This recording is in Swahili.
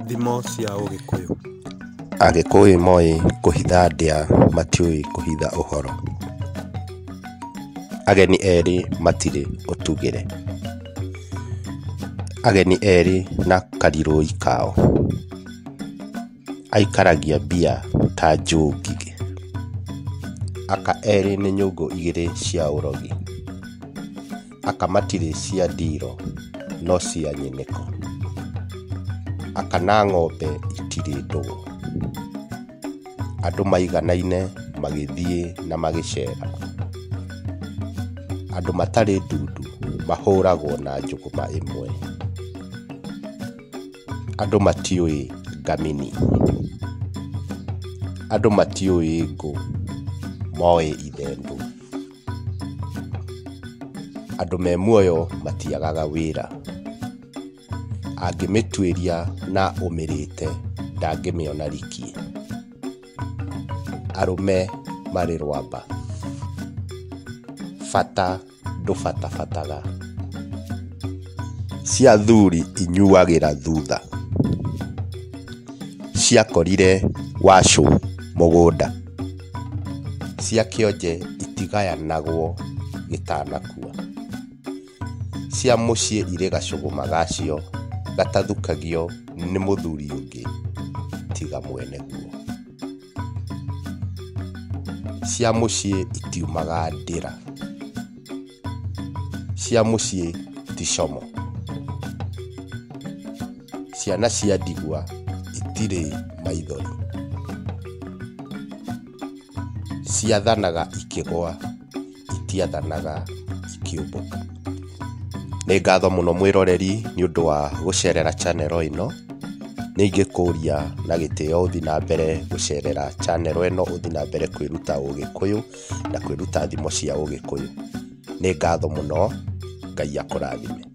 Thimo cia Ũgĩkũyũ. Agĩkũyũ moĩ kũhitha ndĩa, matiũĩ kũhitha ũhoro. Ageni erĩ matirĩ ũtugĩre. Ageni erĩ na karirũi kao. Aikaragia mbia ta njũngĩ. Aka erĩ nĩ nyũngũ igĩrĩ cia ũrogi. Aka matirĩ cia ndiro no cia nyinĩko. Aka na ng'ombe itirĩ ndũgũ. Andũ maiganaine magĩthiĩ na magĩcera. Andũ matarĩ ndundu mahũragwo na njũgũma ĩmwe. Andũ matiũĩ ngamini. Andũ matiũĩ ngũ, moĩ ithendũ. Andũ me muoyo matiagaga wĩra. Angĩmĩtuĩria na ũmĩrĩte ndangĩmĩona riki. Arũme marĩ rwamba. Bata ndũbatabataga. Cia thuri inyuagĩra thutha. Ciakorire wacũ mũgũnda. Cia kĩonje itigayanagwo gĩtanakua. Cia mũciĩ irĩ gacũgũma gacio gatathukagio nĩ mũthuri ũngĩ tiga mwene guo. Cia mũciĩ itiumaga ndĩra. Cia mũciĩ ti como. Ciana cia ndigwa itirĩ maithori. Ciathanaga ikĩgwa, itiathanaga ikĩũmbũka. Nĩ ngatho mũno mwĩroreri nĩ ũndũ wa gũcerera channel ĩno. Nĩ ingĩkũria na gĩtĩo ũthiĩ na mbere gũcerera channel ĩno, ũthiĩ na mbere kwĩruta Ũgĩkũyũ na kwĩruta thimo cia Ũgĩkũyũ. Nĩ ngatho mũno, Ngai akũrathime.